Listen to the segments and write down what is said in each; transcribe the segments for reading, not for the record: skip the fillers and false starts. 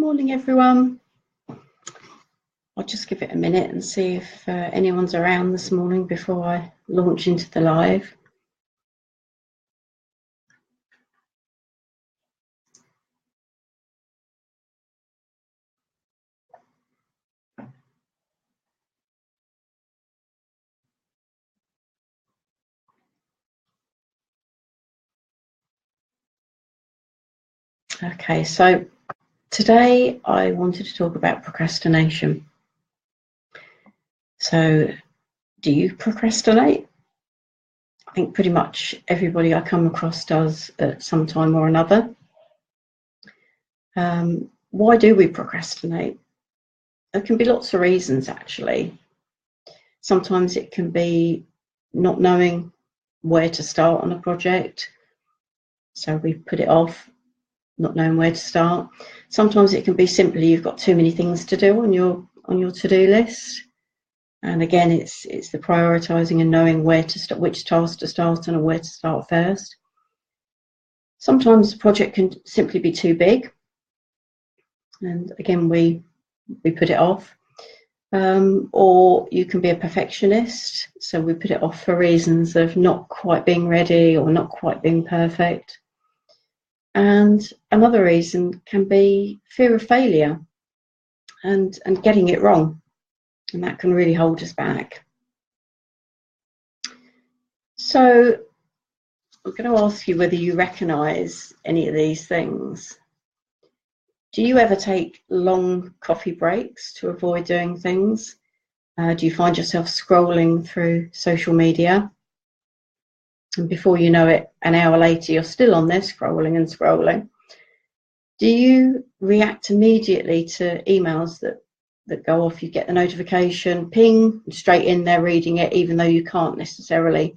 Morning, everyone. I'll just give it a minute and see if anyone's around this morning before I launch into the live. Okay, so today I wanted to talk about procrastination. So, do you procrastinate? I think pretty much everybody I come across does at some time or another. Why do we procrastinate? There can be lots of reasons, actually. Sometimes it can be not knowing where to start on a project, so we put it off, not knowing where to start. Sometimes it can be simply you've got too many things to do on your to-do list, and again it's the prioritizing and knowing where to start, which task to start on and where to start first. Sometimes the project can simply be too big, and again we put it off. Or you can be a perfectionist, so we put it off for reasons of not quite being ready or not quite being perfect. And another reason can be fear of failure and getting it wrong, and that can really hold us back. So I'm going to ask you whether you recognise any of these things. Do you ever take long coffee breaks to avoid doing things? Do you find yourself scrolling through social media? And before you know it, an hour later, you're still on there scrolling and scrolling. Do you react immediately to emails that go off? You get the notification, ping, straight in there reading it, even though you can't necessarily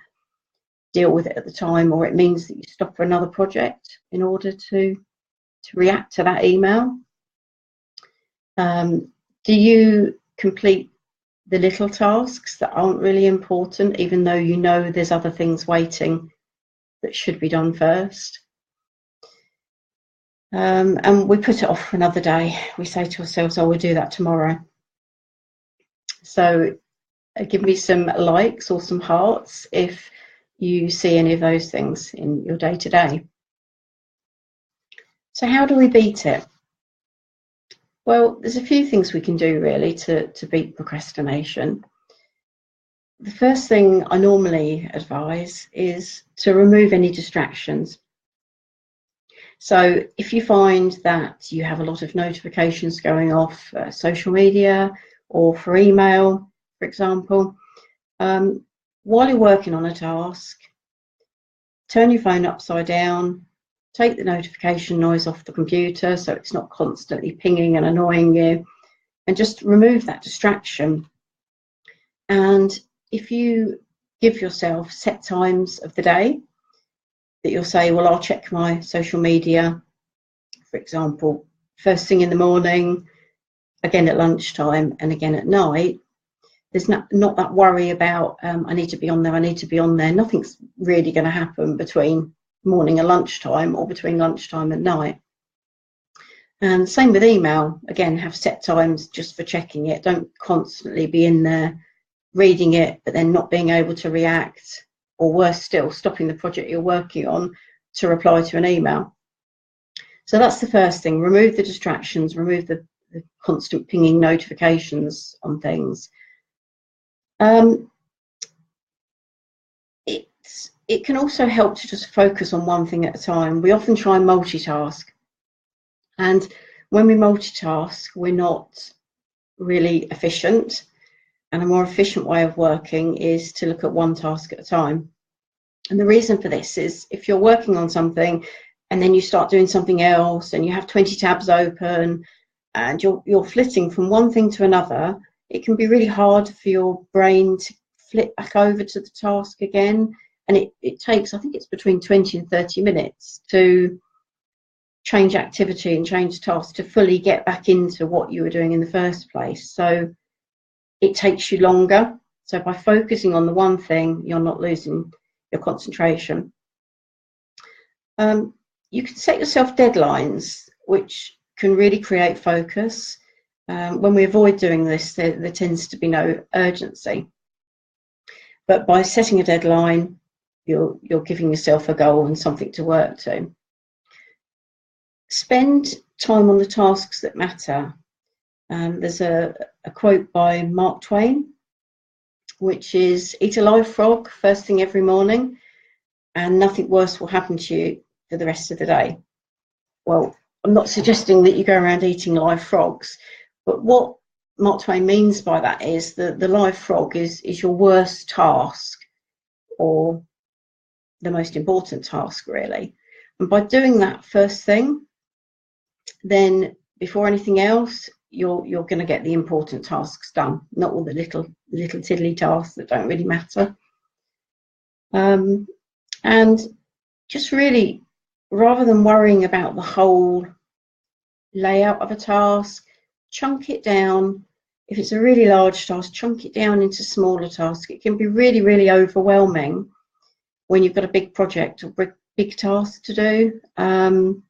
deal with it at the time, or it means that you stop for another project in order to react to that email. Do you complete the little tasks that aren't really important, even though you know there's other things waiting that should be done first? And we put it off for another day. We say to ourselves, oh, we'll do that tomorrow. So give me some likes or some hearts if you see any of those things in your day-to-day. So how do we beat it? Well, there's a few things we can do really to beat procrastination. The first thing I normally advise is to remove any distractions. So if you find that you have a lot of notifications going off social media or for email, for example, while you're working on a task, turn your phone upside down, take the notification noise off the computer so it's not constantly pinging and annoying you, and just remove that distraction. And if you give yourself set times of the day that you'll say, well, I'll check my social media, for example, first thing in the morning, again at lunchtime, and again at night, there's not that worry about I need to be on there. Nothing's really going to happen between morning and lunchtime, or between lunchtime and night. And same with email. Again, have set times just for checking it. Don't constantly be in there reading it but then not being able to react, or worse still, stopping the project you're working on to reply to an email. So that's the first thing. Remove the distractions, remove the constant pinging notifications on things. It can also help to just focus on one thing at a time. We often try and multitask, and when we multitask, we're not really efficient. And a more efficient way of working is to look at one task at a time. And the reason for this is if you're working on something and then you start doing something else and you have 20 tabs open and you're flitting from one thing to another, it can be really hard for your brain to flip back over to the task again. And it takes, I think it's between 20 and 30 minutes to change activity and change task to fully get back into what you were doing in the first place. So it takes you longer. So by focusing on the one thing, you're not losing your concentration. You can set yourself deadlines, which can really create focus. When we avoid doing this, there tends to be no urgency. But by setting a deadline, you're giving yourself a goal and something to work to. Spend time on the tasks that matter. There's a quote by Mark Twain, which is, eat a live frog first thing every morning and nothing worse will happen to you for the rest of the day. Well, I'm not suggesting that you go around eating live frogs, but what Mark Twain means by that is that the live frog is your worst task, or the most important task, really. And by doing that first thing, then before anything else, you're going to get the important tasks done, not all the little tiddly tasks that don't really matter. And just really, rather than worrying about the whole layout of a task, chunk it down. If it's a really large task, chunk it down into smaller tasks. It can be really, really overwhelming when you've got a big project or big task to do. And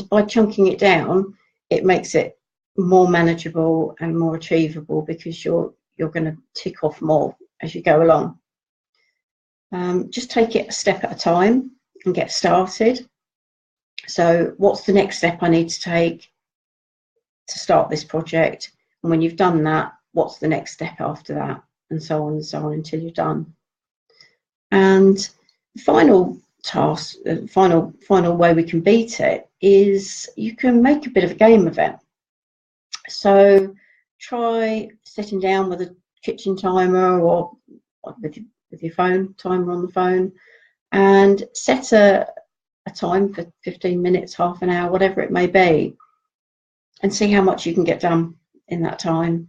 by chunking it down, it makes it more manageable and more achievable, because you're going to tick off more as you go along. Just take it a step at a time and get started. So what's the next step I need to take to start this project? And when you've done that, what's the next step after that? And so on until you're done. And the final task, the final way we can beat it is you can make a bit of a game of it. So try sitting down with a kitchen timer or with your phone, timer on the phone, and set a time for 15 minutes, half an hour, whatever it may be, and see how much you can get done in that time.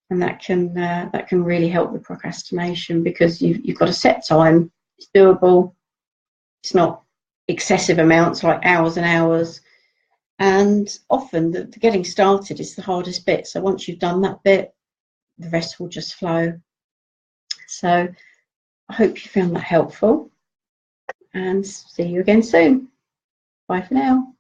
And that can really help with procrastination, because you've got a set time. It's doable. It's not excessive amounts like hours and hours. And often the getting started is the hardest bit. So once you've done that bit, the rest will just flow. So I hope you found that helpful, and see you again soon. Bye for now.